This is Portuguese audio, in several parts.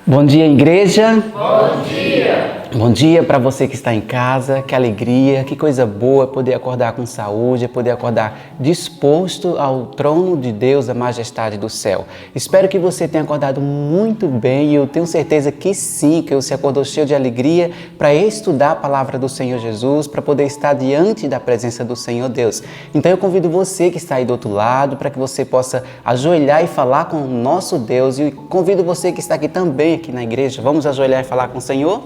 Bom dia, igreja. Bom dia. Bom dia para você que está em casa. Que alegria, que coisa boa poder acordar com saúde, poder acordar disposto ao trono de Deus, a majestade do céu. Espero que você tenha acordado muito bem e eu tenho certeza que sim, que você acordou cheio de alegria para estudar a palavra do Senhor Jesus, para poder estar diante da presença do Senhor Deus. Então eu convido você que está aí do outro lado para que você possa ajoelhar e falar com o nosso Deus, e convido você que está aqui também, aqui na igreja, vamos ajoelhar e falar com o Senhor?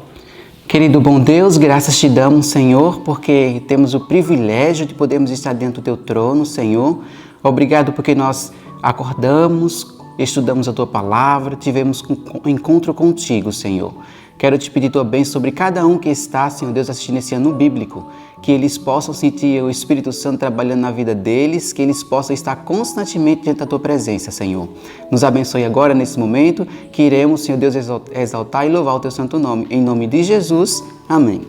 Querido bom Deus, graças te damos, Senhor, porque temos o privilégio de podermos estar dentro do teu trono, Senhor. Obrigado porque nós acordamos, estudamos a tua palavra, tivemos um encontro contigo, Senhor. Quero te pedir tua bênção sobre cada um que está, Senhor Deus, assistindo esse ano bíblico, que eles possam sentir o Espírito Santo trabalhando na vida deles, que eles possam estar constantemente diante da tua presença, Senhor. Nos abençoe agora, nesse momento, que iremos, Senhor Deus, exaltar e louvar o teu santo nome. Em nome de Jesus, amém.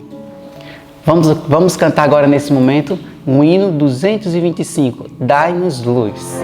Vamos cantar agora, nesse momento, o hino 225, Dai-nos luz.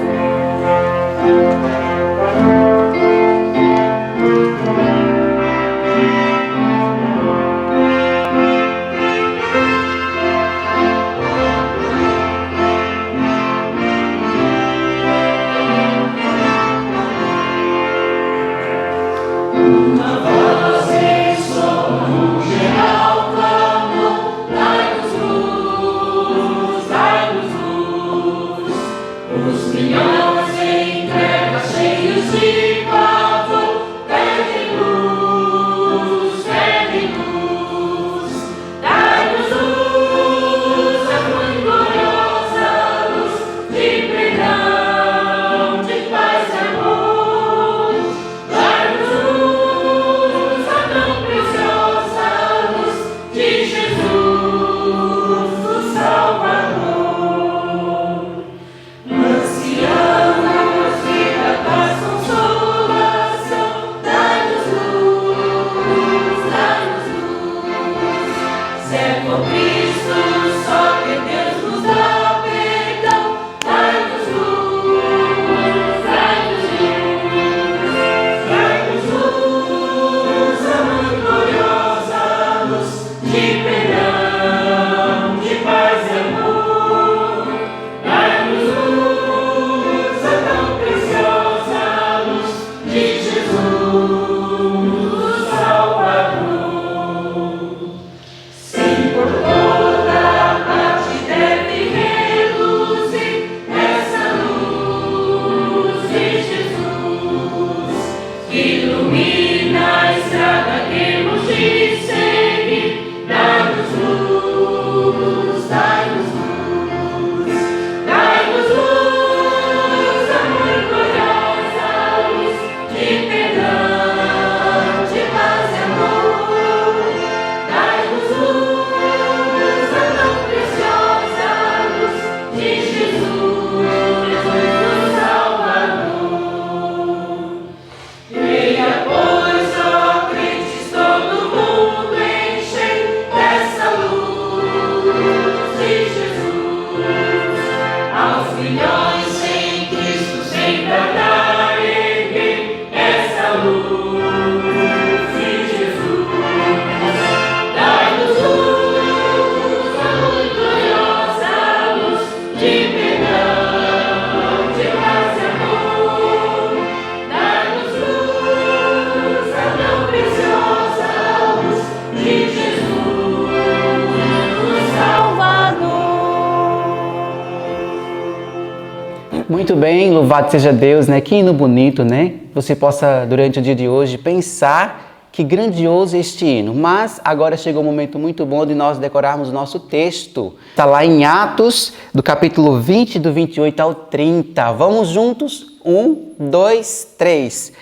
Muito bem, louvado seja Deus, né? Que hino bonito, né? Você possa, durante o dia de hoje, pensar que grandioso é este hino. Mas agora chegou um momento muito bom de nós decorarmos o nosso texto. Está lá em Atos, do capítulo 20, do 28 ao 30. Vamos juntos? 1, 2, 3.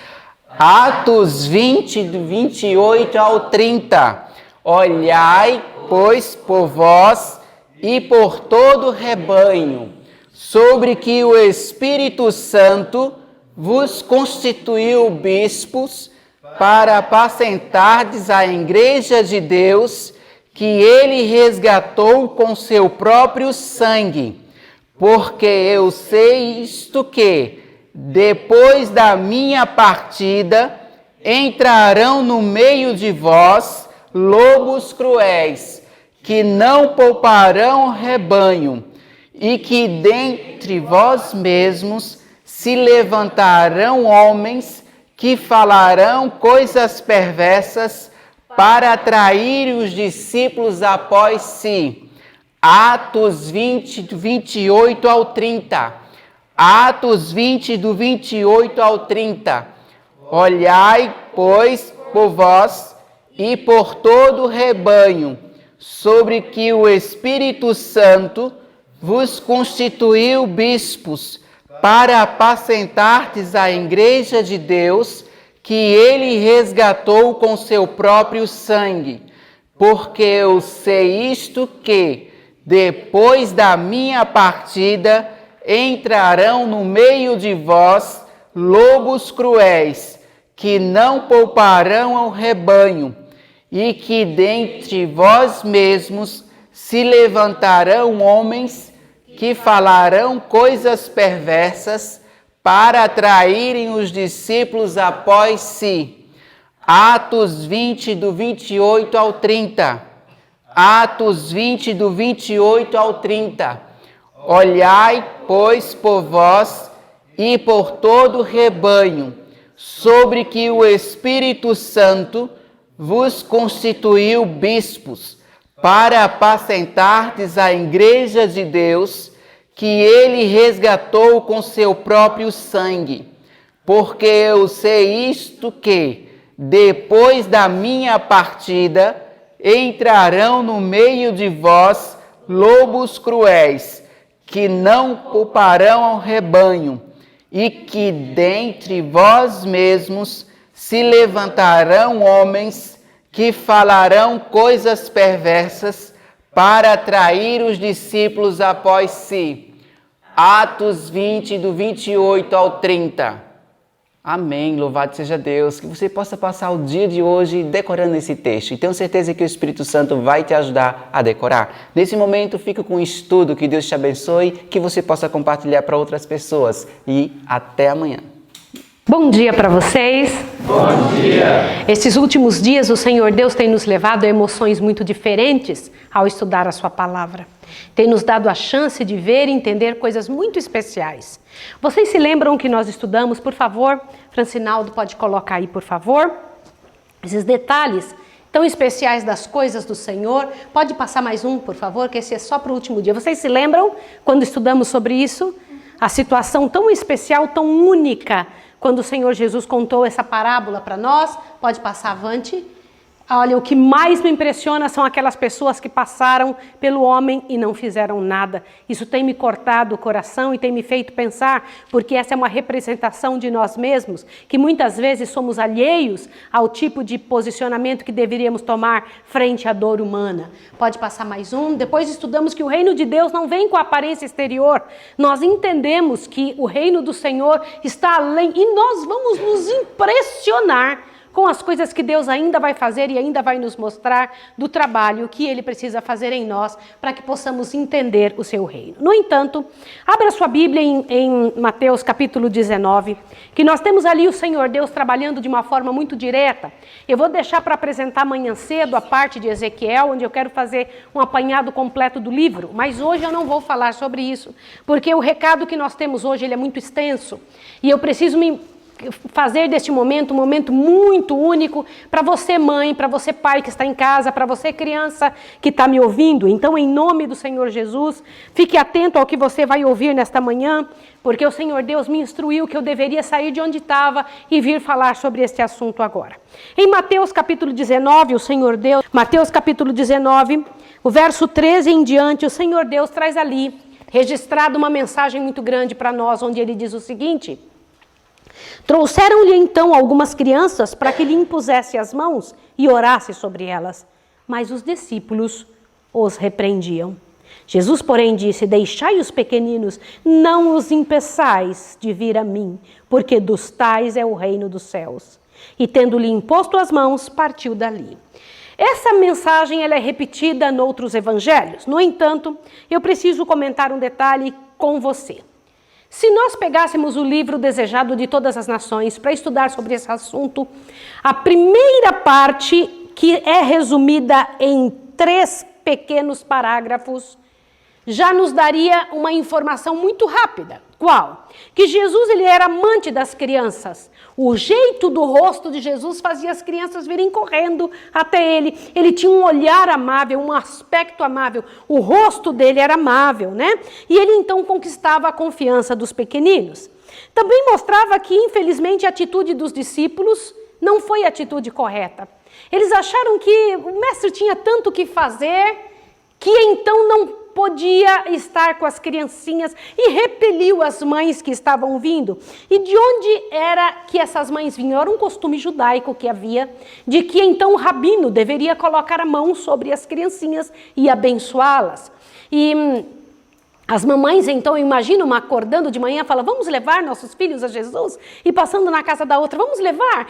Atos 20, do 28 ao 30. Olhai, pois, por vós e por todo o rebanho, sobre que o Espírito Santo vos constituiu bispos para apacentardes a igreja de Deus, que ele resgatou com seu próprio sangue. Porque eu sei isto que, depois da minha partida, entrarão no meio de vós lobos cruéis, que não pouparão o rebanho, e que dentre vós mesmos se levantarão homens que falarão coisas perversas para atrair os discípulos após si. Atos 20, do 28 ao 30. Atos 20, do 28 ao 30. Olhai, pois, por vós e por todo o rebanho, sobre que o Espírito Santo vos constituiu bispos, para apacentardes a igreja de Deus, que ele resgatou com seu próprio sangue. Porque eu sei isto que, depois da minha partida, entrarão no meio de vós lobos cruéis, que não pouparão ao rebanho, e que dentre vós mesmos se levantarão homens que falarão coisas perversas para atraírem os discípulos após si. Atos 20, do 28 ao 30. Atos 20, do 28 ao 30. Olhai, pois, por vós e por todo o rebanho, sobre que o Espírito Santo vos constituiu bispos, para apacentardes a igreja de Deus, que ele resgatou com seu próprio sangue. Porque eu sei isto que, depois da minha partida, entrarão no meio de vós lobos cruéis, que não pouparão ao rebanho, e que dentre vós mesmos se levantarão homens que falarão coisas perversas para atrair os discípulos após si. Atos 20, do 28 ao 30. Amém, louvado seja Deus, que você possa passar o dia de hoje decorando esse texto. E tenho certeza que o Espírito Santo vai te ajudar a decorar. Nesse momento, fica com o estudo, que Deus te abençoe, que você possa compartilhar para outras pessoas. E até amanhã. Bom dia para vocês. Bom dia. Esses últimos dias o Senhor Deus tem nos levado a emoções muito diferentes ao estudar a sua palavra. Tem nos dado a chance de ver e entender coisas muito especiais. Vocês se lembram que nós estudamos, por favor? Francinaldo, pode colocar aí, por favor. Esses detalhes tão especiais das coisas do Senhor. Pode passar mais um, por favor, que esse é só para o último dia. Vocês se lembram quando estudamos sobre isso? A situação tão especial, tão única, quando o Senhor Jesus contou essa parábola para nós. Pode passar avante. Olha, o que mais me impressiona são aquelas pessoas que passaram pelo homem e não fizeram nada. Isso tem me cortado o coração e tem me feito pensar, porque essa é uma representação de nós mesmos, que muitas vezes somos alheios ao tipo de posicionamento que deveríamos tomar frente à dor humana. Pode passar mais um. Depois estudamos que o reino de Deus não vem com a aparência exterior. Nós entendemos que o reino do Senhor está além e nós vamos nos impressionar com as coisas que Deus ainda vai fazer e ainda vai nos mostrar do trabalho que Ele precisa fazer em nós para que possamos entender o seu reino. No entanto, abra sua Bíblia em Mateus capítulo 19, que nós temos ali o Senhor Deus trabalhando de uma forma muito direta. Eu vou deixar para apresentar amanhã cedo a parte de Ezequiel, onde eu quero fazer um apanhado completo do livro, mas hoje eu não vou falar sobre isso, porque o recado que nós temos hoje ele é muito extenso e eu preciso fazer deste momento um momento muito único para você mãe, para você pai que está em casa, para você criança que está me ouvindo. Então, em nome do Senhor Jesus, fique atento ao que você vai ouvir nesta manhã, porque o Senhor Deus me instruiu que eu deveria sair de onde estava e vir falar sobre este assunto agora. Em Mateus capítulo 19, o Senhor Deus, Mateus capítulo 19, o verso 13 em diante, o Senhor Deus traz ali registrado uma mensagem muito grande para nós, onde ele diz o seguinte: trouxeram-lhe então algumas crianças para que lhe impusesse as mãos e orasse sobre elas, mas os discípulos os repreendiam. Jesus, porém, disse: deixai os pequeninos, não os impeçais de vir a mim, porque dos tais é o reino dos céus. E tendo-lhe imposto as mãos, partiu dali. Essa mensagem ela é repetida em outros evangelhos. No entanto, eu preciso comentar um detalhe com você. Se nós pegássemos o livro Desejado de Todas as Nações para estudar sobre esse assunto, a primeira parte, que é resumida em 3 pequenos parágrafos, já nos daria uma informação muito rápida. Qual? Que Jesus ele era amante das crianças. O jeito do rosto de Jesus fazia as crianças virem correndo até ele. Ele tinha um olhar amável, um aspecto amável. O rosto dele era amável, né? E ele então conquistava a confiança dos pequeninos. Também mostrava que, infelizmente, a atitude dos discípulos não foi a atitude correta. Eles acharam que o mestre tinha tanto o que fazer que então não podia estar com as criancinhas e repeliu as mães que estavam vindo. E de onde era que essas mães vinham? Era um costume judaico que havia, de que então o rabino deveria colocar a mão sobre as criancinhas e abençoá-las. E as mamães, então, imaginam acordando de manhã, falam, vamos levar nossos filhos a Jesus? E passando na casa da outra, vamos levar.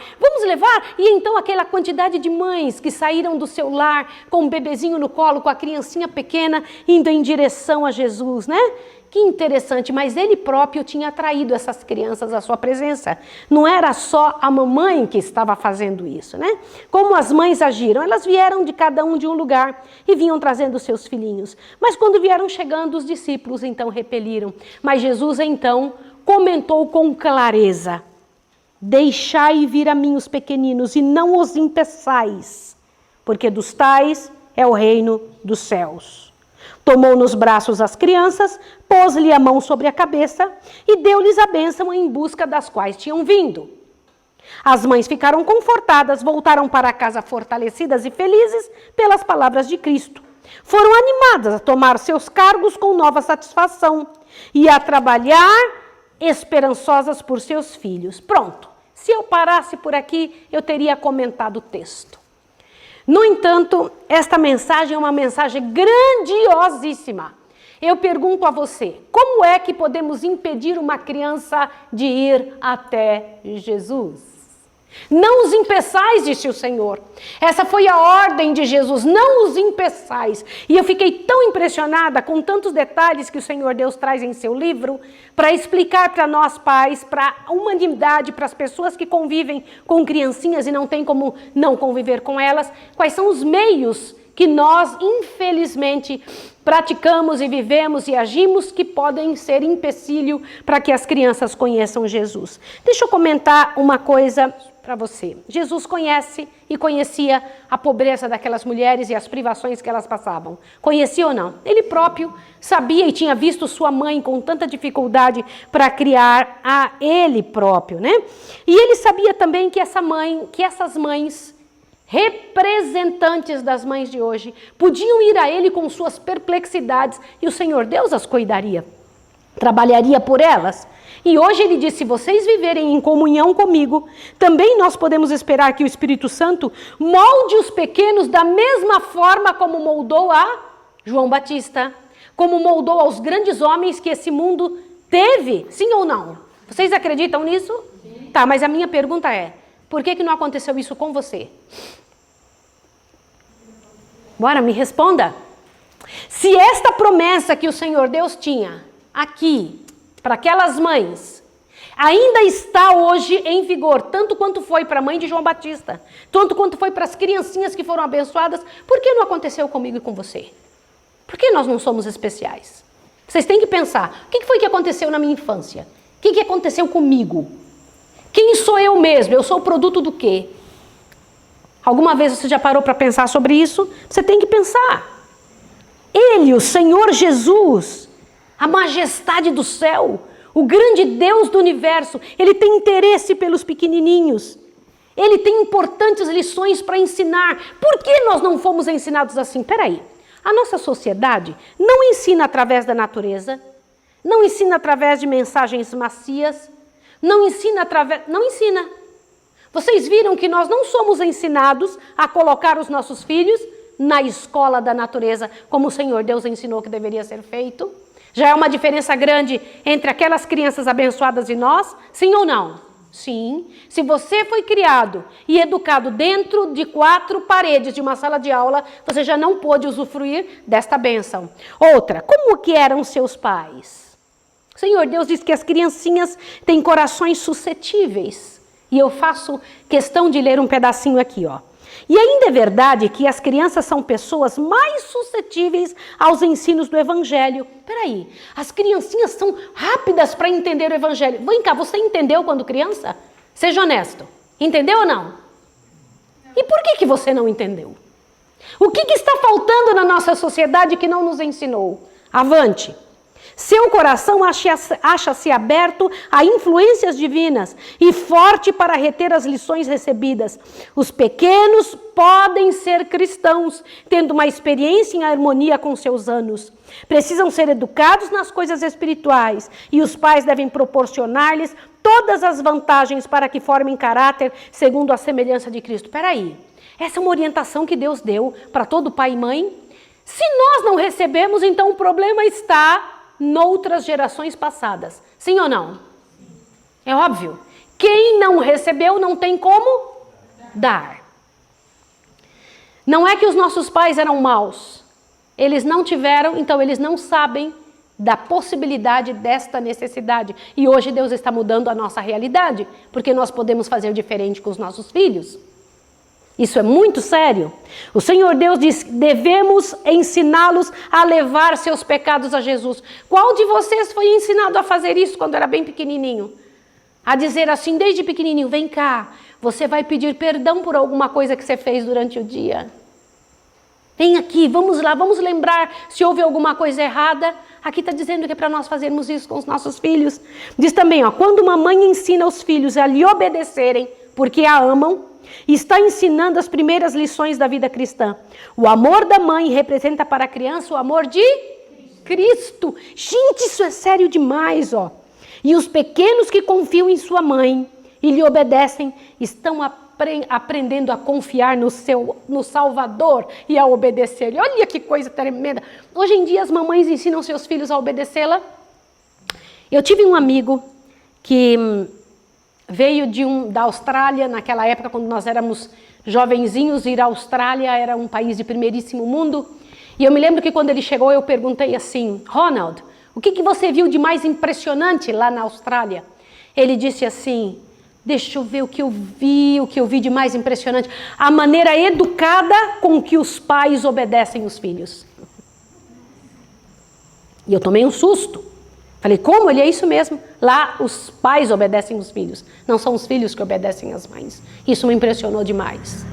E então aquela quantidade de mães que saíram do seu lar com um bebezinho no colo, com a criancinha pequena, indo em direção a Jesus, né? Que interessante, mas ele próprio tinha atraído essas crianças à sua presença. Não era só a mamãe que estava fazendo isso, né? Como as mães agiram? Elas vieram de cada um de um lugar e vinham trazendo seus filhinhos. Mas quando vieram chegando, os discípulos então repeliram. Mas Jesus então comentou com clareza: deixai vir a mim os pequeninos e não os impeçais, porque dos tais é o reino dos céus. Tomou nos braços as crianças, pôs-lhe a mão sobre a cabeça e deu-lhes a bênção em busca das quais tinham vindo. As mães ficaram confortadas, voltaram para casa fortalecidas e felizes pelas palavras de Cristo. Foram animadas a tomar seus cargos com nova satisfação e a trabalhar esperançosas por seus filhos. Pronto, se eu parasse por aqui, eu teria comentado o texto. No entanto, esta mensagem é uma mensagem grandiosíssima. Eu pergunto a você, como é que podemos impedir uma criança de ir até Jesus? Não os impeçais, disse o Senhor. Essa foi a ordem de Jesus, não os impeçais. E eu fiquei tão impressionada com tantos detalhes que o Senhor Deus traz em seu livro para explicar para nós pais, para a humanidade, para as pessoas que convivem com criancinhas e não tem como não conviver com elas, quais são os meios que nós, infelizmente, praticamos e vivemos e agimos que podem ser empecilho para que as crianças conheçam Jesus. Deixa eu comentar uma coisa para você. Jesus conhece e conhecia a pobreza daquelas mulheres e as privações que elas passavam. Conhecia ou não? Ele próprio sabia e tinha visto sua mãe com tanta dificuldade para criar a ele próprio, né? E ele sabia também que essas mães, representantes das mães de hoje, podiam ir a ele com suas perplexidades e o Senhor Deus as cuidaria, trabalharia por elas. E hoje ele diz, se vocês viverem em comunhão comigo, também nós podemos esperar que o Espírito Santo molde os pequenos da mesma forma como moldou a João Batista, como moldou aos grandes homens que esse mundo teve, sim ou não? Vocês acreditam nisso? Sim. Tá, mas a minha pergunta é, por que não aconteceu isso com você? Bora, me responda. Se esta promessa que o Senhor Deus tinha aqui, para aquelas mães, ainda está hoje em vigor, tanto quanto foi para a mãe de João Batista, tanto quanto foi para as criancinhas que foram abençoadas, por que não aconteceu comigo e com você? Por que nós não somos especiais? Vocês têm que pensar, o que foi que aconteceu na minha infância? O que aconteceu comigo? Quem sou eu mesmo? Eu sou o produto do quê? Alguma vez você já parou para pensar sobre isso? Você tem que pensar. Ele, o Senhor Jesus, a majestade do céu, o grande Deus do universo, ele tem interesse pelos pequenininhos. Ele tem importantes lições para ensinar. Por que nós não fomos ensinados assim? Peraí, a nossa sociedade não ensina através da natureza, não ensina através de mensagens macias, não ensina. Vocês viram que nós não somos ensinados a colocar os nossos filhos na escola da natureza, como o Senhor Deus ensinou que deveria ser feito? Já é uma diferença grande entre aquelas crianças abençoadas e nós? Sim ou não? Sim. Se você foi criado e educado dentro de 4 paredes de uma sala de aula, você já não pôde usufruir desta bênção. Outra, como que eram seus pais? O Senhor Deus diz que as criancinhas têm corações suscetíveis. E eu faço questão de ler um pedacinho aqui, ó. E ainda é verdade que as crianças são pessoas mais suscetíveis aos ensinos do Evangelho. Peraí, as criancinhas são rápidas para entender o Evangelho. Vem cá, você entendeu quando criança? Seja honesto. Entendeu ou não? E por que você não entendeu? O que está faltando na nossa sociedade que não nos ensinou? Avante. Seu coração acha-se aberto a influências divinas e forte para reter as lições recebidas. Os pequenos podem ser cristãos, tendo uma experiência em harmonia com seus anos. Precisam ser educados nas coisas espirituais e os pais devem proporcionar-lhes todas as vantagens para que formem caráter segundo a semelhança de Cristo. Peraí, essa é uma orientação que Deus deu para todo pai e mãe? Se nós não recebemos, então o problema está noutras gerações passadas. Sim ou não? É óbvio. Quem não recebeu não tem como dar. Não é que os nossos pais eram maus. Eles não tiveram, então eles não sabem da possibilidade desta necessidade. E hoje Deus está mudando a nossa realidade, porque nós podemos fazer diferente com os nossos filhos. Isso é muito sério. O Senhor Deus diz que devemos ensiná-los a levar seus pecados a Jesus. Qual de vocês foi ensinado a fazer isso quando era bem pequenininho? A dizer assim, desde pequenininho, vem cá, você vai pedir perdão por alguma coisa que você fez durante o dia. Vem aqui, vamos lá, vamos lembrar se houve alguma coisa errada. Aqui está dizendo que é para nós fazermos isso com os nossos filhos. Diz também, ó, quando uma mãe ensina os filhos a lhe obedecerem, porque a amam, está ensinando as primeiras lições da vida cristã. O amor da mãe representa para a criança o amor de Cristo. Gente, isso é sério demais, ó. E os pequenos que confiam em sua mãe e lhe obedecem estão aprendendo a confiar no Salvador e a obedecer-lhe. Olha que coisa tremenda. Hoje em dia as mamães ensinam seus filhos a obedecê-la. Eu tive um amigo que veio da Austrália, naquela época, quando nós éramos jovenzinhos, ir à Austrália era um país de primeiríssimo mundo. E eu me lembro que quando ele chegou, eu perguntei assim, Ronald, o que você viu de mais impressionante lá na Austrália? Ele disse assim, deixa eu ver o que eu vi de mais impressionante. A maneira educada com que os pais obedecem os filhos. E eu tomei um susto. Falei, como? Ele é isso mesmo. Lá os pais obedecem os filhos. Não são os filhos que obedecem as mães. Isso me impressionou demais.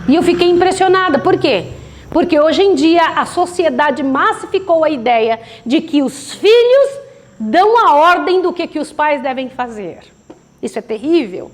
E eu fiquei impressionada. Por quê? Porque hoje em dia a sociedade massificou a ideia de que os filhos dão a ordem do que os pais devem fazer. Isso é terrível.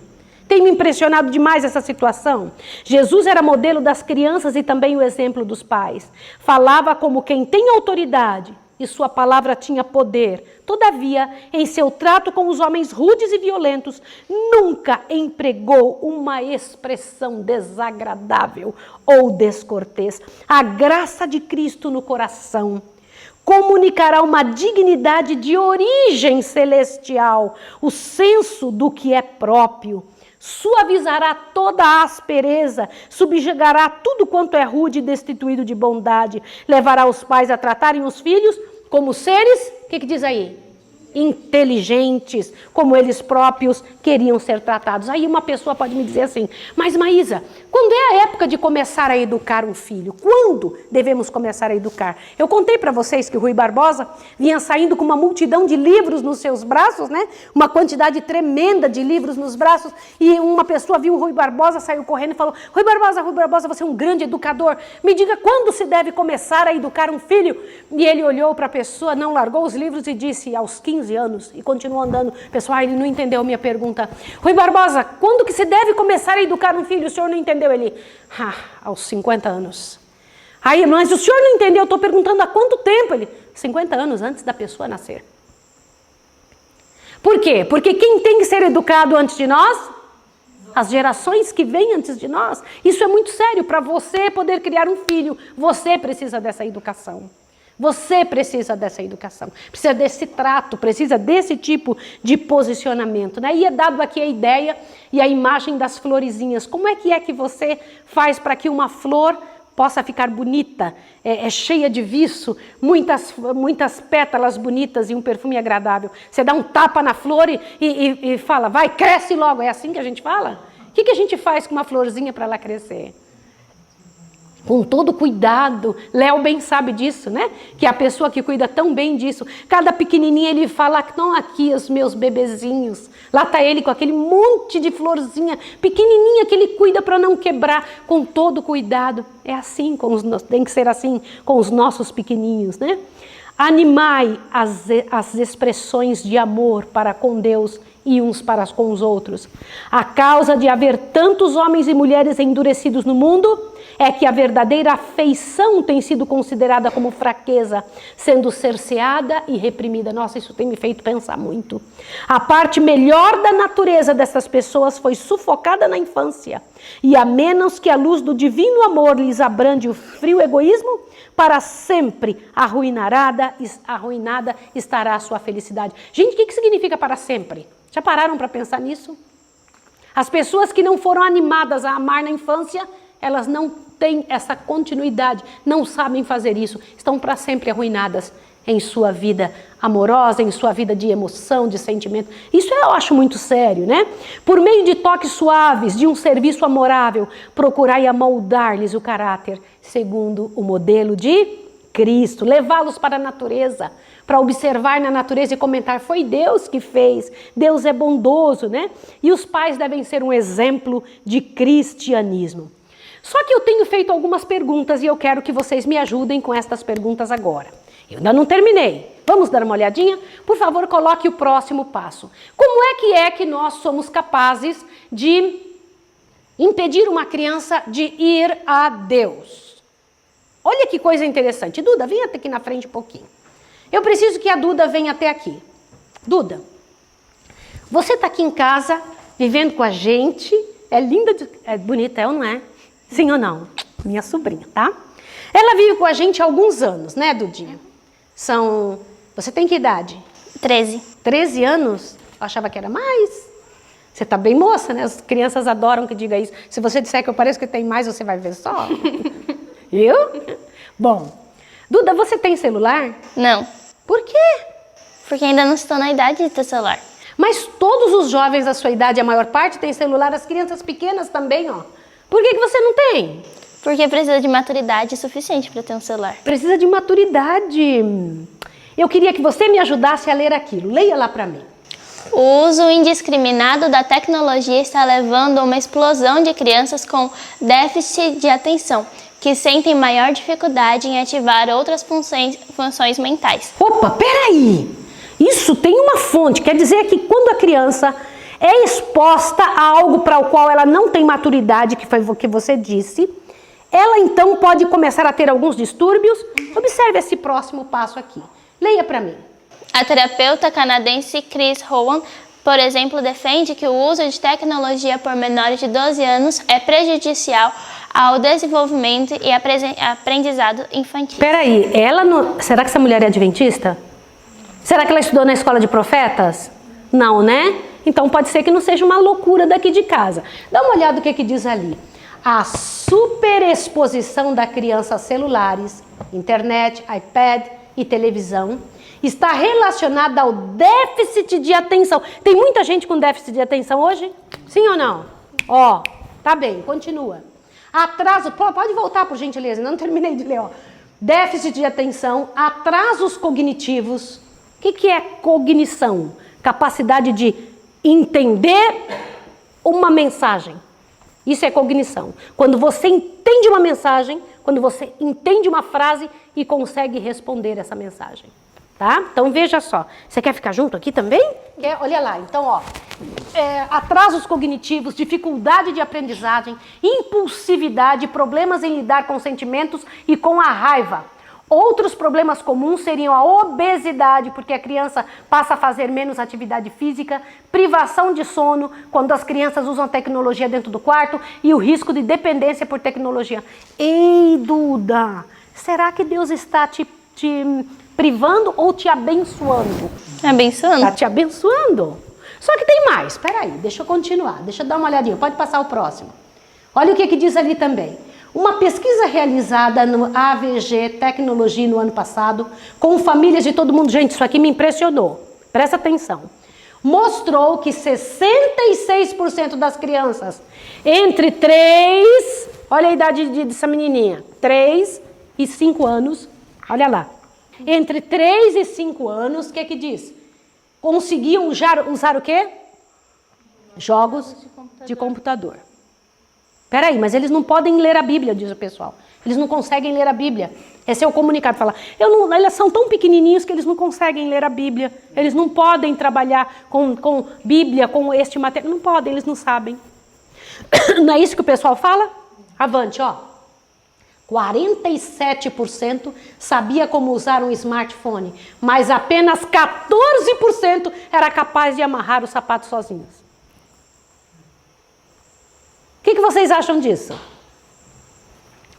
Tem me impressionado demais essa situação. Jesus era modelo das crianças e também o exemplo dos pais. Falava como quem tem autoridade. E sua palavra tinha poder. Todavia, em seu trato com os homens rudes e violentos, nunca empregou uma expressão desagradável ou descortês. A graça de Cristo no coração comunicará uma dignidade de origem celestial, o senso do que é próprio. Suavizará toda a aspereza, subjugará tudo quanto é rude e destituído de bondade, levará os pais a tratarem os filhos como seres, o que diz aí? Inteligentes, como eles próprios queriam ser tratados. Aí uma pessoa pode me dizer assim, mas Maísa, quando é a época de começar a educar um filho? Quando devemos começar a educar? Eu contei para vocês que o Rui Barbosa vinha saindo com uma multidão de livros nos seus braços, né? Uma quantidade tremenda de livros nos braços, e uma pessoa viu o Rui Barbosa, saiu correndo e falou, Rui Barbosa, você é um grande educador, me diga quando se deve começar a educar um filho? E ele olhou para a pessoa, não largou os livros e disse, aos 15 anos, e continuou andando. Pessoal, ele não entendeu a minha pergunta. Rui Barbosa, quando que se deve começar a educar um filho? O senhor não entendeu? Ele, aos 50 anos. Aí, mas o senhor não entendeu, eu estou perguntando há quanto tempo? Ele, 50 anos antes da pessoa nascer. Por quê? Porque quem tem que ser educado antes de nós? As gerações que vêm antes de nós. Isso é muito sério. Para você poder criar um filho, você precisa dessa educação. Você precisa dessa educação, precisa desse trato, precisa desse tipo de posicionamento, né? E é dado aqui a ideia e a imagem das florezinhas. Como é que você faz para que uma flor possa ficar bonita, cheia de viço, muitas pétalas bonitas e um perfume agradável. Você dá um tapa na flor e fala, vai, cresce logo. É assim que a gente fala? O que a gente faz com uma florzinha para ela crescer? Com todo cuidado. Léo bem sabe disso, né? Que é a pessoa que cuida tão bem disso. Cada pequenininha ele fala, estão aqui os meus bebezinhos. Lá está ele com aquele monte de florzinha pequenininha que ele cuida para não quebrar, com todo cuidado. É assim, tem que ser assim com os nossos pequeninhos, né? Animai as expressões de amor para com Deus e uns para com os outros. A causa de haver tantos homens e mulheres endurecidos no mundo é que a verdadeira afeição tem sido considerada como fraqueza, sendo cerceada e reprimida. Nossa, isso tem me feito pensar muito. A parte melhor da natureza dessas pessoas foi sufocada na infância, e a menos que a luz do divino amor lhes abrande o frio egoísmo, para sempre arruinada estará a sua felicidade. Gente, o que significa para sempre? Já pararam para pensar nisso? As pessoas que não foram animadas a amar na infância, elas não têm essa continuidade, não sabem fazer isso, estão para sempre arruinadas em sua vida amorosa, em sua vida de emoção, de sentimento. Isso eu acho muito sério, né? Por meio de toques suaves, de um serviço amorável, procurai amoldar-lhes o caráter segundo o modelo de Cristo, levá-los para a natureza, para observar na natureza e comentar, foi Deus que fez, Deus é bondoso, né? E os pais devem ser um exemplo de cristianismo. Só que eu tenho feito algumas perguntas e eu quero que vocês me ajudem com estas perguntas agora. Eu ainda não terminei. Vamos dar uma olhadinha? Por favor, coloque o próximo passo. Como é que nós somos capazes de impedir uma criança de ir a Deus? Olha que coisa interessante. Duda, vem até aqui na frente um pouquinho. Eu preciso que a Duda venha até aqui. Duda, você está aqui em casa, vivendo com a gente. É linda, é bonita, ou não é? Sim ou não? Minha sobrinha, tá? Ela vive com a gente há alguns anos, né, Dudinha? Você tem que idade? 13. 13 anos? Eu achava que era mais. Você tá bem moça, né? As crianças adoram que diga isso. Se você disser que eu pareço que tem mais, você vai ver só. Eu? Bom, Duda, você tem celular? Não. Por quê? Porque ainda não estou na idade de ter celular. Mas todos os jovens da sua idade, a maior parte, tem celular. As crianças pequenas também, ó. Por que você não tem? Porque precisa de maturidade suficiente para ter um celular. Precisa de maturidade. Eu queria que você me ajudasse a ler aquilo. Leia lá para mim. O uso indiscriminado da tecnologia está levando a uma explosão de crianças com déficit de atenção, que sentem maior dificuldade em ativar outras funções mentais. Opa, peraí! Isso tem uma fonte, quer dizer que quando a criança é exposta a algo para o qual ela não tem maturidade, que foi o que você disse, ela então pode começar a ter alguns distúrbios. Observe esse próximo passo aqui. Leia para mim. A terapeuta canadense Chris Rowan, por exemplo, defende que o uso de tecnologia por menores de 12 anos é prejudicial ao desenvolvimento e aprendizado infantil. Peraí, será que essa mulher é adventista? Será que ela estudou na escola de profetas? Não, né? Então pode ser que não seja uma loucura daqui de casa. Dá uma olhada no que diz ali. A superexposição da criança a celulares, internet, iPad e televisão está relacionada ao déficit de atenção. Tem muita gente com déficit de atenção hoje? Sim ou não? Ó, tá bem, continua. Atraso, pode voltar por gentileza, não terminei de ler, ó. Déficit de atenção, atrasos cognitivos. O que é cognição? Capacidade de entender uma mensagem. Isso é cognição. Quando você entende uma mensagem, quando você entende uma frase e consegue responder essa mensagem. Tá? Então veja só. Você quer ficar junto aqui também? Olha lá. Então, ó. Atrasos cognitivos, dificuldade de aprendizagem, impulsividade, problemas em lidar com sentimentos e com a raiva. Outros problemas comuns seriam a obesidade, porque a criança passa a fazer menos atividade física, privação de sono, quando as crianças usam tecnologia dentro do quarto, e o risco de dependência por tecnologia. Ei, Duda, será que Deus está te privando ou te abençoando? Abençoando? Está te abençoando. Só que tem mais, espera aí, deixa eu continuar, deixa eu dar uma olhadinha, pode passar o próximo. Olha o que diz ali também. Uma pesquisa realizada no AVG Tecnologia no ano passado, com famílias de todo mundo, gente, isso aqui me impressionou, presta atenção, mostrou que 66% das crianças entre 3, olha a idade dessa menininha, 3 e 5 anos, olha lá, entre 3 e 5 anos, o que diz? Conseguiam usar o quê? Jogos de computador. Peraí, mas eles não podem ler a Bíblia, diz o pessoal. Eles não conseguem ler a Bíblia. Esse é o comunicado. Fala, eles são tão pequenininhos que eles não conseguem ler a Bíblia. Eles não podem trabalhar com Bíblia, com este material. Não podem, eles não sabem. Não é isso que o pessoal fala? Avante, ó. 47% sabia como usar um smartphone, mas apenas 14% era capaz de amarrar os sapatos sozinhos. O que vocês acham disso?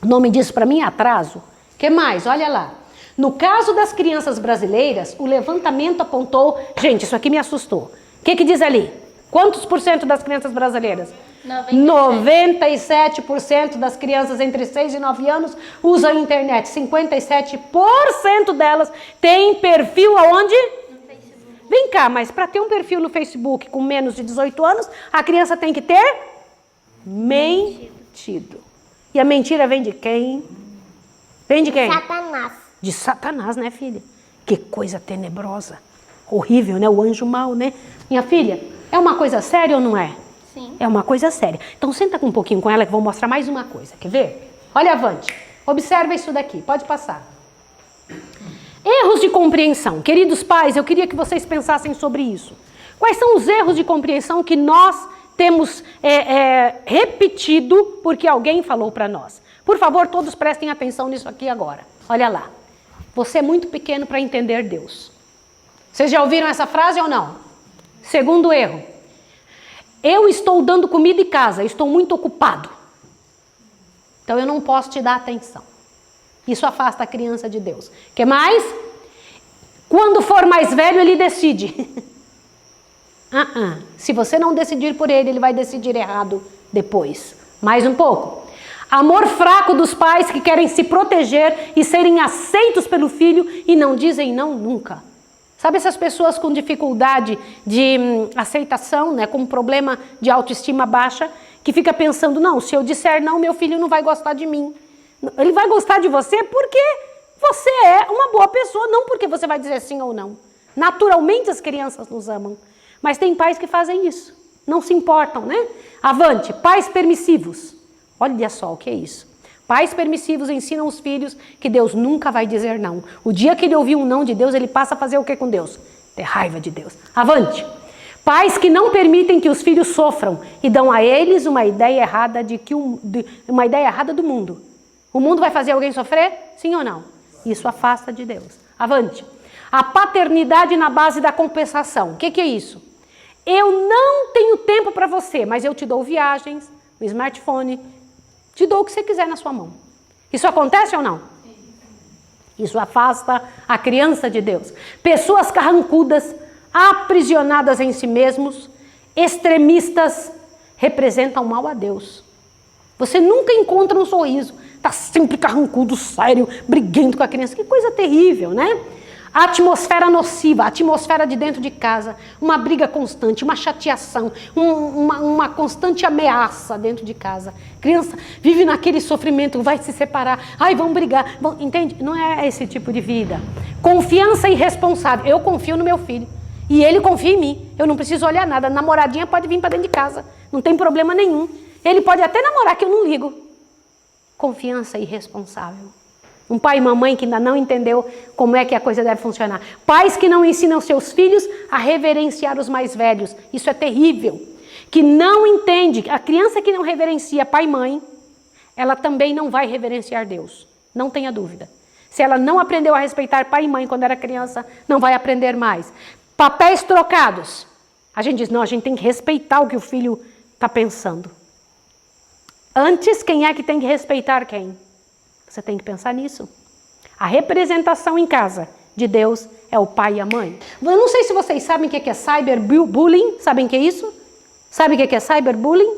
O nome disso para mim é atraso. O que mais? Olha lá. No caso das crianças brasileiras, o levantamento apontou... Gente, isso aqui me assustou. O que diz ali? Quantos por cento das crianças brasileiras? 97% das crianças entre 6 e 9 anos usam a internet. 57% delas têm perfil aonde? No Facebook. Vem cá, mas para ter um perfil no Facebook com menos de 18 anos, a criança tem que ter... mentido. E a mentira vem de quem? Vem de quem? Satanás. De Satanás, né, filha? Que coisa tenebrosa. Horrível, né? O anjo mau, né? Minha filha, é uma coisa séria ou não é? Sim. É uma coisa séria. Então senta com um pouquinho com ela que eu vou mostrar mais uma coisa. Quer ver? Olha avante. Observa isso daqui. Pode passar. Erros de compreensão. Queridos pais, eu queria que vocês pensassem sobre isso. Quais são os erros de compreensão que nós temos repetido porque alguém falou para nós? Por favor, todos prestem atenção nisso aqui agora. Olha lá. Você é muito pequeno para entender Deus. Vocês já ouviram essa frase ou não? Segundo erro. Eu estou dando comida em casa, estou muito ocupado. Então eu não posso te dar atenção. Isso afasta a criança de Deus. O que mais? Quando for mais velho, ele decide. Se você não decidir por ele, ele vai decidir errado depois. Mais um pouco. Amor fraco dos pais que querem se proteger e serem aceitos pelo filho e não dizem não nunca. Sabe essas pessoas com dificuldade de aceitação, né, com problema de autoestima baixa, que fica pensando, não, se eu disser não, meu filho não vai gostar de mim. Ele vai gostar de você porque você é uma boa pessoa, não porque você vai dizer sim ou não. Naturalmente as crianças nos amam. Mas tem pais que fazem isso, não se importam, né? Avante, pais permissivos. Olha só o que é isso. Pais permissivos ensinam os filhos que Deus nunca vai dizer não. O dia que ele ouvir um não de Deus, ele passa a fazer o que com Deus? Ter raiva de Deus. Avante. Pais que não permitem que os filhos sofram e dão a eles uma ideia errada uma ideia errada do mundo. O mundo vai fazer alguém sofrer? Sim ou não? Isso afasta de Deus. Avante. A paternidade na base da compensação. O que é isso? Eu não tenho tempo para você, mas eu te dou viagens, um smartphone, te dou o que você quiser na sua mão. Isso acontece ou não? Isso afasta a criança de Deus. Pessoas carrancudas, aprisionadas em si mesmos, extremistas, representam mal a Deus. Você nunca encontra um sorriso. Está sempre carrancudo, sério, briguento com a criança. Que coisa terrível, né? A atmosfera nociva, a atmosfera de dentro de casa, uma briga constante, uma chateação, uma constante ameaça dentro de casa. Criança vive naquele sofrimento, vai se separar, ai, vão brigar, entende? Não é esse tipo de vida. Confiança irresponsável. Eu confio no meu filho e ele confia em mim. Eu não preciso olhar nada. A namoradinha pode vir para dentro de casa, não tem problema nenhum. Ele pode até namorar, que eu não ligo. Confiança irresponsável. Um pai e uma mãe que ainda não entendeu como é que a coisa deve funcionar. Pais que não ensinam seus filhos a reverenciar os mais velhos. Isso é terrível. Que não entende. A criança que não reverencia pai e mãe, ela também não vai reverenciar Deus. Não tenha dúvida. Se ela não aprendeu a respeitar pai e mãe quando era criança, não vai aprender mais. Papéis trocados. A gente diz, não, a gente tem que respeitar o que o filho está pensando. Antes, quem é que tem que respeitar quem? Você tem que pensar nisso. A representação em casa de Deus é o pai e a mãe. Eu não sei se vocês sabem o que é cyberbullying. Sabem o que é isso? Sabe o que é cyberbullying?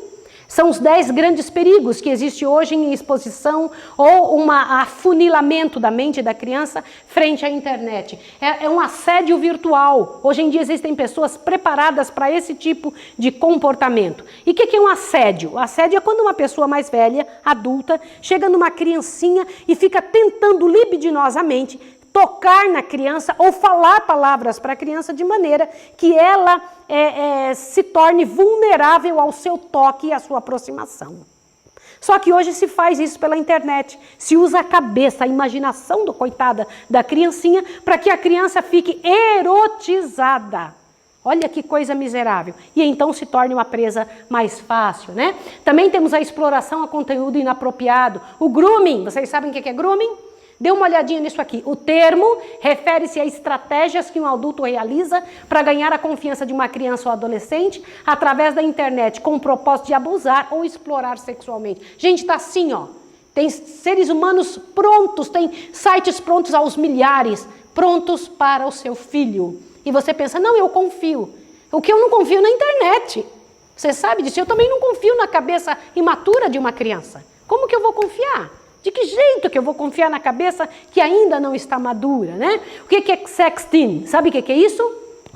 São os 10 grandes perigos que existe hoje em exposição ou um afunilamento da mente da criança frente à internet. É um assédio virtual. Hoje em dia existem pessoas preparadas para esse tipo de comportamento. E o que é um assédio? O assédio é quando uma pessoa mais velha, adulta, chega numa criancinha e fica tentando libidinosamente tocar na criança ou falar palavras para a criança de maneira que ela se torne vulnerável ao seu toque e à sua aproximação. Só que hoje se faz isso pela internet, se usa a cabeça, a imaginação coitada da criancinha para que a criança fique erotizada. Olha que coisa miserável. E então se torne uma presa mais fácil, né? Também temos a exploração a conteúdo inapropriado, o grooming. Vocês sabem o que é grooming? Dê uma olhadinha nisso aqui. O termo refere-se a estratégias que um adulto realiza para ganhar a confiança de uma criança ou adolescente através da internet, com o propósito de abusar ou explorar sexualmente. Gente, tá assim, ó. Tem seres humanos prontos, tem sites prontos aos milhares, prontos para o seu filho. E você pensa, não, eu confio. O que eu não confio na internet. Você sabe disso? Eu também não confio na cabeça imatura de uma criança. Como que eu vou confiar? De que jeito que eu vou confiar na cabeça que ainda não está madura, né? O que é sexting? Sabe o que é isso?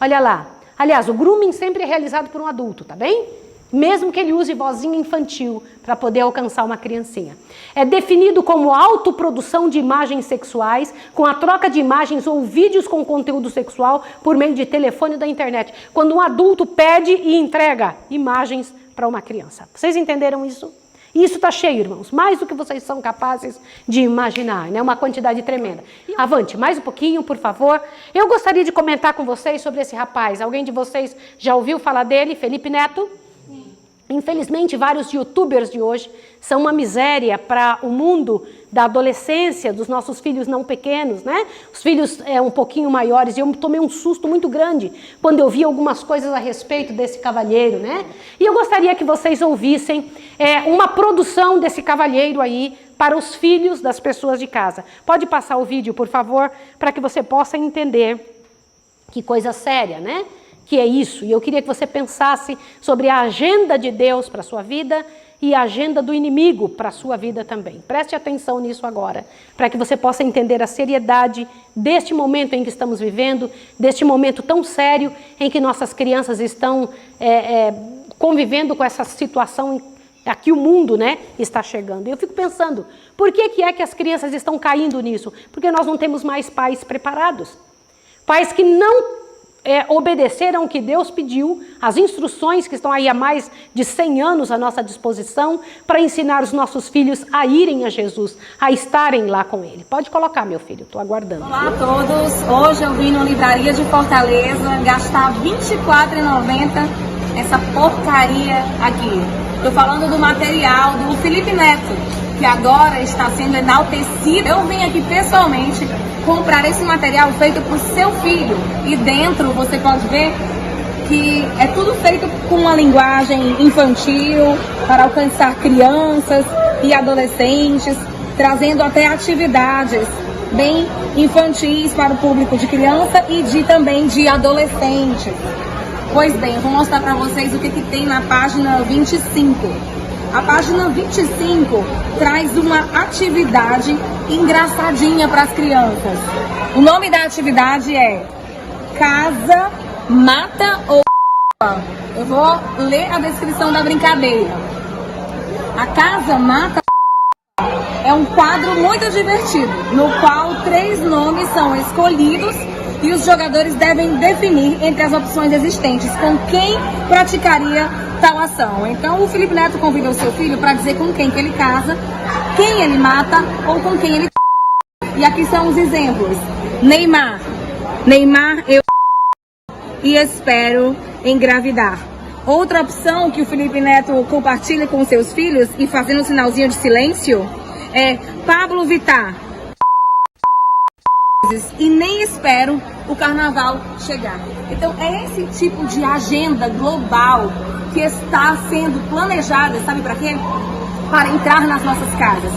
Olha lá. Aliás, o grooming sempre é realizado por um adulto, tá bem? Mesmo que ele use vozinha infantil para poder alcançar uma criancinha. É definido como autoprodução de imagens sexuais, com a troca de imagens ou vídeos com conteúdo sexual por meio de telefone ou da internet. Quando um adulto pede e entrega imagens para uma criança. Vocês entenderam isso? E isso está cheio, irmãos, mais do que vocês são capazes de imaginar, né? Uma quantidade tremenda. Avante, mais um pouquinho, por favor. Eu gostaria de comentar com vocês sobre esse rapaz. Alguém de vocês já ouviu falar dele? Felipe Neto? Sim. Infelizmente, vários youtubers de hoje são uma miséria para o mundo da adolescência, dos nossos filhos não pequenos, né? Os filhos um pouquinho maiores, e eu tomei um susto muito grande quando eu vi algumas coisas a respeito desse cavalheiro, né? E eu gostaria que vocês ouvissem uma produção desse cavalheiro aí para os filhos das pessoas de casa. Pode passar o vídeo, por favor, para que você possa entender que coisa séria, né? Que é isso. E eu queria que você pensasse sobre a agenda de Deus para a sua vida e a agenda do inimigo para a sua vida também. Preste atenção nisso agora, para que você possa entender a seriedade deste momento em que estamos vivendo, deste momento tão sério em que nossas crianças estão convivendo com essa situação a que o mundo, né, está chegando. E eu fico pensando, por que é que as crianças estão caindo nisso? Porque nós não temos mais pais preparados. Pais que não obedeceram o que Deus pediu, as instruções que estão aí há mais de 100 anos à nossa disposição, para ensinar os nossos filhos a irem a Jesus, a estarem lá com Ele. Pode colocar, meu filho, estou aguardando. Olá a todos, hoje eu vim na livraria de Fortaleza gastar R$ 24,90 essa porcaria aqui. Estou falando do material do Felipe Neto, que agora está sendo enaltecido. Eu vim aqui pessoalmente comprar esse material feito por seu filho. E dentro você pode ver que é tudo feito com uma linguagem infantil para alcançar crianças e adolescentes, trazendo até atividades bem infantis para o público de criança e também de adolescentes. Pois bem, eu vou mostrar para vocês o que tem na página 25. A página 25 traz uma atividade engraçadinha para as crianças. O nome da atividade é Casa, Mata ou Eu vou ler a descrição da brincadeira. A Casa, Mata é um quadro muito divertido, no qual 3 nomes são escolhidos e os jogadores devem definir entre as opções existentes com quem praticaria tal ação. Então o Felipe Neto convidou seu filho para dizer com quem que ele casa, quem ele mata ou com quem ele... E aqui são os exemplos. Neymar, eu e espero engravidar. Outra opção que o Felipe Neto compartilha com seus filhos e fazendo um sinalzinho de silêncio é Pablo Vittar. E nem espero o carnaval chegar. Então é esse tipo de agenda global que está sendo planejada, sabe para quê? Para entrar nas nossas casas,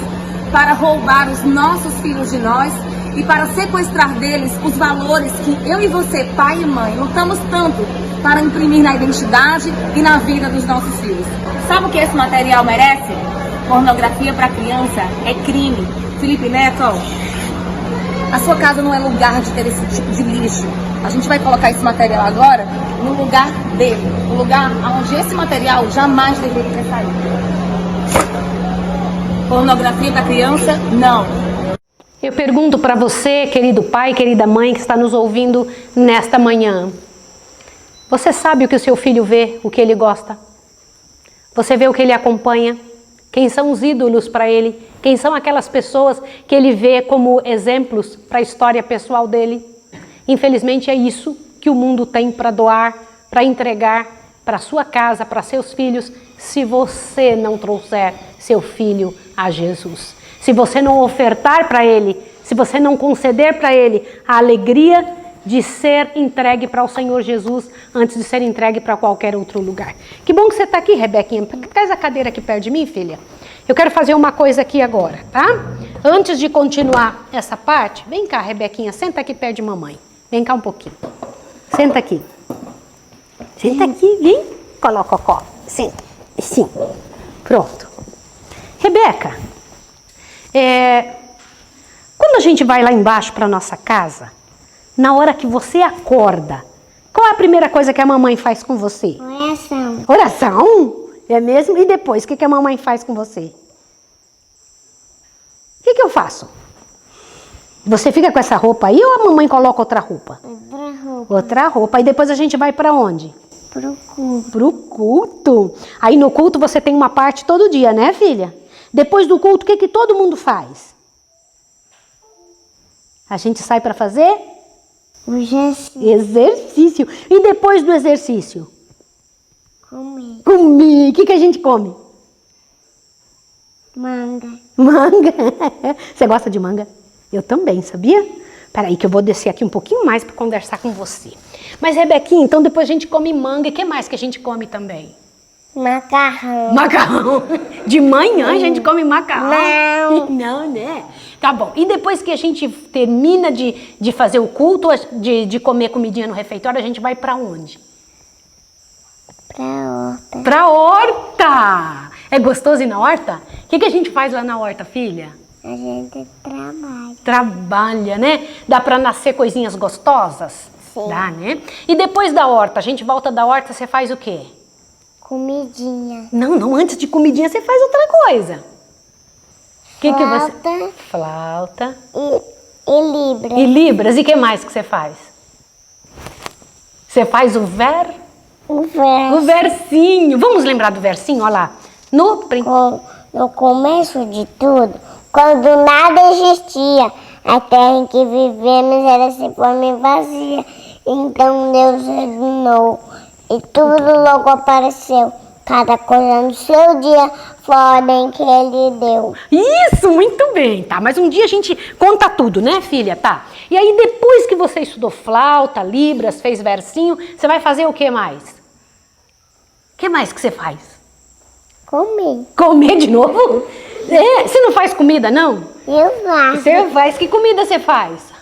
para roubar os nossos filhos de nós e para sequestrar deles os valores que eu e você, pai e mãe, lutamos tanto para imprimir na identidade e na vida dos nossos filhos. Sabe o que esse material merece? Pornografia para criança é crime. Felipe Neto, a sua casa não é lugar de ter esse tipo de lixo. A gente vai colocar esse material agora no lugar dele, no lugar onde esse material jamais deveria ter saído. Pornografia para criança, não. Eu pergunto para você, querido pai, querida mãe que está nos ouvindo nesta manhã. Você sabe o que o seu filho vê, o que ele gosta? Você vê o que ele acompanha? Quem são os ídolos para ele? Quem são aquelas pessoas que ele vê como exemplos para a história pessoal dele? Infelizmente é isso que o mundo tem para doar, para entregar para sua casa, para seus filhos, se você não trouxer seu filho a Jesus. Se você não ofertar para ele, se você não conceder para ele a alegria de ser entregue para o Senhor Jesus antes de ser entregue para qualquer outro lugar. Que bom que você está aqui, Rebequinha. Traz a cadeira aqui perto de mim, filha. Eu quero fazer uma coisa aqui agora, tá? Antes de continuar essa parte, vem cá, Rebequinha, senta aqui perto de mamãe. Vem cá um pouquinho. Senta aqui. Senta aqui, vem. Coloca o copo. Senta. Sim. Pronto. Rebeca, quando a gente vai lá embaixo para nossa casa, na hora que você acorda, qual é a primeira coisa que a mamãe faz com você? Oração. Oração? É mesmo? E depois, o que a mamãe faz com você? O que eu faço? Você fica com essa roupa aí ou a mamãe coloca outra roupa? Outra roupa. Outra roupa. E depois a gente vai para onde? Pro culto. Pro culto. Aí no culto você tem uma parte todo dia, né, filha? Depois do culto, o que todo mundo faz? A gente sai para fazer? O exercício. Exercício. E depois do exercício? Comer. Comer. O que a gente come? Manga. Manga. Você gosta de manga? Eu também, sabia? Peraí que eu vou descer aqui um pouquinho mais para conversar com você. Mas, Rebequinha, então depois a gente come manga. E o que mais que a gente come também? Macarrão. Macarrão. De manhã a gente come macarrão. Não. Não, né? Tá bom. E depois que a gente termina de fazer o culto, de comer comidinha no refeitório, a gente vai pra onde? Pra horta. Pra horta. É gostoso ir na horta? O que a gente faz lá na horta, filha? A gente trabalha. Trabalha, né? Dá pra nascer coisinhas gostosas? Sim. Dá, né? E depois da horta, a gente volta da horta, você faz o quê? Comidinha. Não, antes de comidinha você faz outra coisa. Que você... Flauta. Flauta. E libra. E libras. E o que mais que você faz? Você faz o O versinho. Vamos lembrar do versinho? Olha lá. No começo de tudo, quando nada existia, a terra em que vivemos era sem forma e vazia. Então Deus reinou e tudo logo apareceu. Cada coisa no seu dia foi a ordem que Ele deu. Isso, muito bem, tá? Mas um dia a gente conta tudo, né, filha? Tá. E aí depois que você estudou flauta, libras, fez versinho, você vai fazer o que mais? O que mais que você faz? Comer. Comer de novo? Você não faz comida, não? Eu faço. Você faz? Que comida você faz?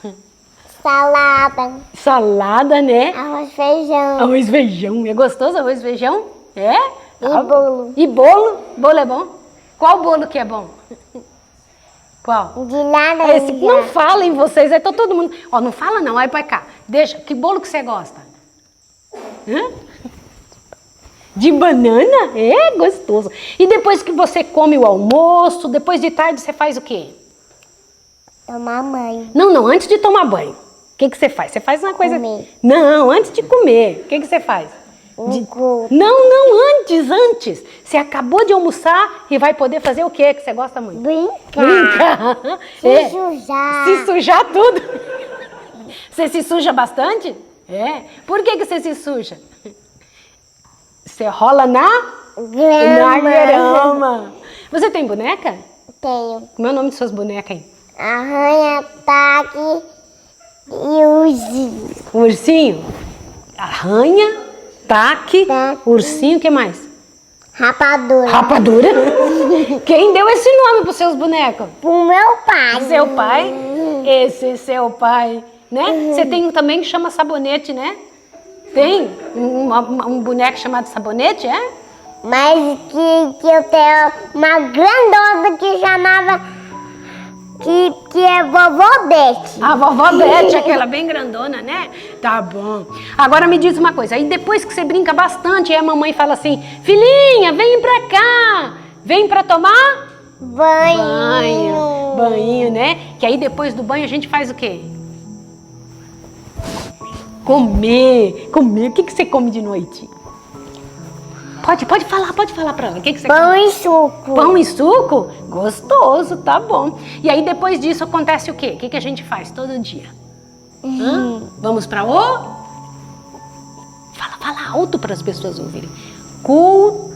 Salada. Salada, né? Arroz, feijão. Arroz, feijão. É gostoso arroz, feijão? É? E bolo. E bolo? Bolo é bom? Qual bolo que é bom? Qual? De laranja. Não falem vocês, aí tá todo mundo... Ó, não fala não, aí pra cá. Deixa, que bolo que você gosta? Hã? De banana? É gostoso. E depois que você come o almoço, depois de tarde você faz o quê? Tomar banho. Não, antes de tomar banho. O que você faz? Você faz uma coisa... Comer. Não, antes de comer. O que você faz? Culto. Não, antes. Você acabou de almoçar e vai poder fazer o quê que você gosta muito? Brincar. Se sujar. Se sujar tudo. Você se suja bastante? É. Por que você se suja? Você rola na grama. Você tem boneca? Tenho. Como é o nome de suas bonecas aí? Arranha, taque e ursinho. Ursinho? Arranha, taque, ursinho, o que mais? Rapadura. Rapadura? Quem deu esse nome para os seus bonecos? Pro meu pai. Seu pai? Esse seu pai, né? Você tem um também que chama sabonete, né? Tem um boneco chamado Sabonete, é? Mas que eu tenho uma grandona que chamava... Que é vovó Bete. A vovó Bete, aquela bem grandona, né? Tá bom. Agora me diz uma coisa, aí depois que você brinca bastante, aí a mamãe fala assim, filhinha, vem pra cá, vem pra tomar? Banho. Banho, né? Que aí depois do banho a gente faz o quê? Comer. O que você come de noite? Pode falar pra ela. O que você Pão come? e suco. Pão e suco? Gostoso, tá bom. E aí depois disso acontece o quê? O que a gente faz todo dia? Vamos pra o... Fala alto para as pessoas ouvirem. Culto.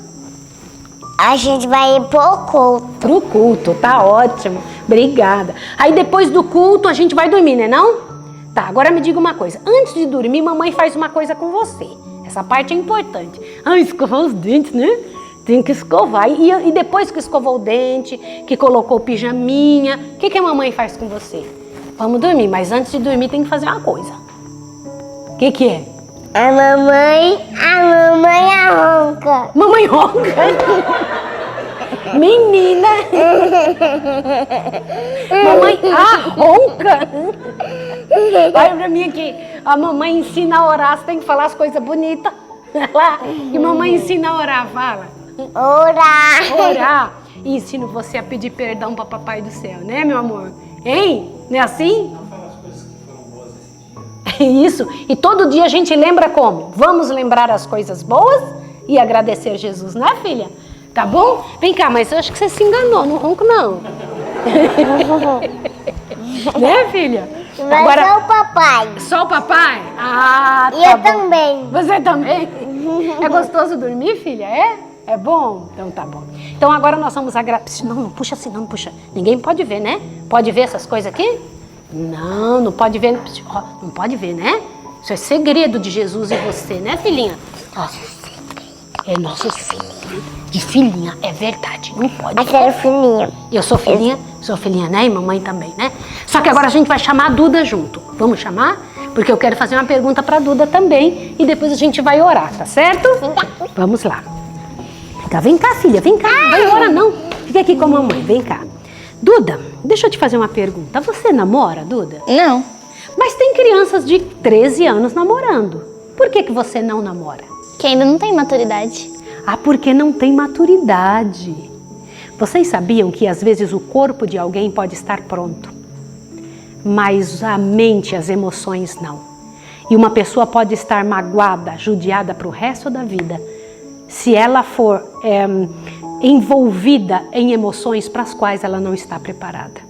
A gente vai ir pro culto. Pro culto, tá ótimo. Obrigada. Aí depois do culto a gente vai dormir, né não? Tá, agora me diga uma coisa. Antes de dormir, mamãe faz uma coisa com você. Essa parte é importante. Escovar os dentes, né? Tem que escovar. E depois que escovou o dente, que colocou o pijaminha, o que a mamãe faz com você? Vamos dormir, mas antes de dormir tem que fazer uma coisa. O que é? A mamãe arranca. Mamãe ronca. Menina. Mamãe ronca. Olha pra mim aqui. A mamãe ensina a orar. Você tem que falar as coisas bonitas. E mamãe ensina a orar. Fala. Orar. E ensino você a pedir perdão para Papai do Céu, né, meu amor? Hein? Não é assim? Isso. E todo dia a gente lembra como? Vamos lembrar as coisas boas e agradecer Jesus, né, filha? Tá bom? Vem cá, mas eu acho que você se enganou, não ronco não. Né, filha? Mas agora, só o papai. Só o papai? Ah, tá. E eu bom. também. Você também? É gostoso dormir, filha? É bom? Então tá bom. Então agora nós vamos agradecer. Não puxa assim, não puxa. Ninguém pode ver, né? Pode ver essas coisas aqui? Não pode ver. Não pode ver, né? Isso é segredo de Jesus e você, né, filhinha? Ó, é nosso filho. De filhinha, é verdade. Não pode. Eu quero filhinha. Eu sou filhinha? Sou filhinha, né? E mamãe também, né? Só que agora a gente vai chamar a Duda junto. Vamos chamar? Porque eu quero fazer uma pergunta pra Duda também. E depois a gente vai orar, tá certo? Vamos lá. Vem cá, filha, vem cá. Não vai embora, não. Fica aqui com a mamãe, vem cá. Duda, deixa eu te fazer uma pergunta. Você namora, Duda? Não. Mas tem crianças de 13 anos namorando. Por que você não namora? Que ainda não tem maturidade. Porque não tem maturidade. Vocês sabiam que às vezes o corpo de alguém pode estar pronto, mas a mente, as emoções não. E uma pessoa pode estar magoada, judiada para o resto da vida, se ela for envolvida em emoções para as quais ela não está preparada.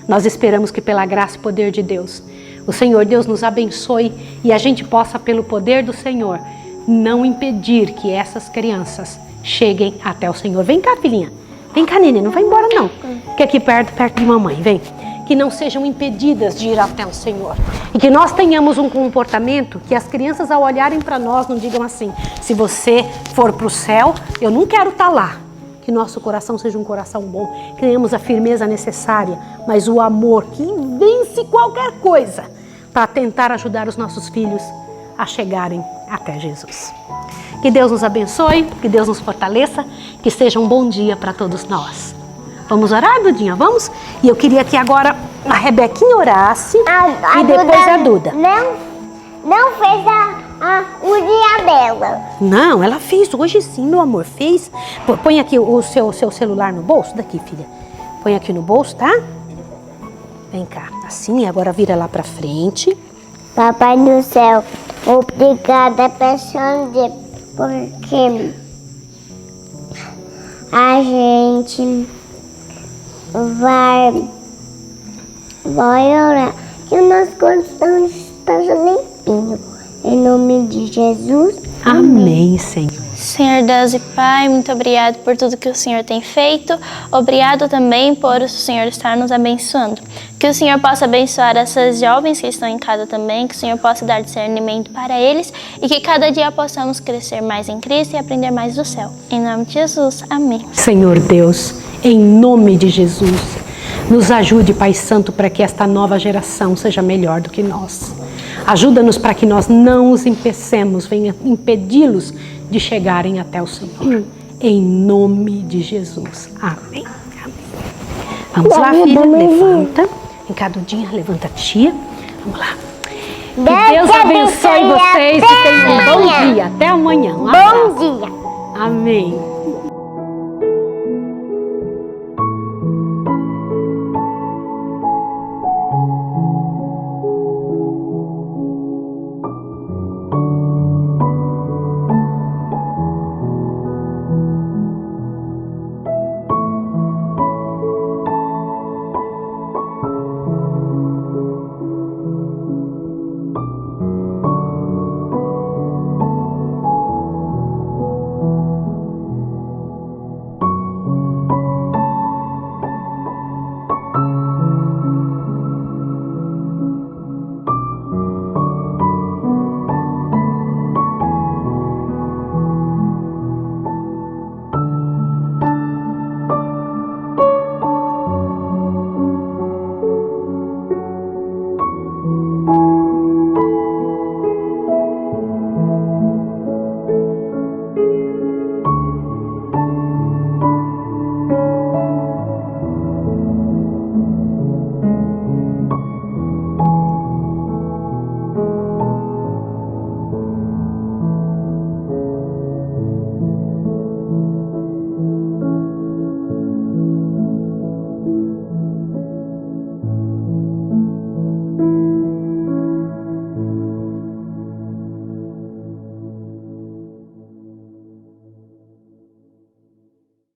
Nós esperamos que pela graça e poder de Deus, o Senhor Deus nos abençoe e a gente possa, pelo poder do Senhor, não impedir que essas crianças cheguem até o Senhor. Vem cá, filhinha. Vem cá, neném. Não vai embora, não. Fica aqui perto de mamãe. Vem. Que não sejam impedidas de ir até o Senhor. E que nós tenhamos um comportamento que as crianças, ao olharem para nós, não digam assim: se você for para o céu, eu não quero estar lá. Que nosso coração seja um coração bom. Que tenhamos a firmeza necessária, mas o amor que vence qualquer coisa para tentar ajudar os nossos filhos a chegarem até Jesus. Que Deus nos abençoe, que Deus nos fortaleça, que seja um bom dia para todos nós. Vamos orar, Dudinha? Vamos? E eu queria que agora a Rebequinha orasse e depois a Duda. Não fez o dia dela. Não, ela fez hoje sim, meu amor, fez. Põe aqui o seu celular no bolso, daqui, filha. Põe aqui no bolso, tá? Vem cá, assim, agora vira lá pra frente. Papai do céu, obrigada pessoal, porque a gente vai orar que o nosso coração esteja limpinho. Em nome de Jesus. Amém, Senhor. Senhor Deus e Pai, muito obrigado por tudo que o Senhor tem feito. Obrigado também por o Senhor estar nos abençoando. Que o Senhor possa abençoar essas jovens que estão em casa também, que o Senhor possa dar discernimento para eles e que cada dia possamos crescer mais em Cristo e aprender mais do céu. Em nome de Jesus, amém. Senhor Deus, em nome de Jesus, Nos ajude, Pai Santo, para que esta nova geração seja melhor do que nós. Ajuda-nos para que nós não os empecemos, venha impedi-los de chegarem até o Senhor. Em nome de Jesus. Amém. Amém. Vamos lá, filha, levanta. Vem cá, Dudinha, levanta a tia. Vamos lá. Que Deus abençoe vocês e tenham um bom dia. Até amanhã. Um abraço. Bom dia. Amém.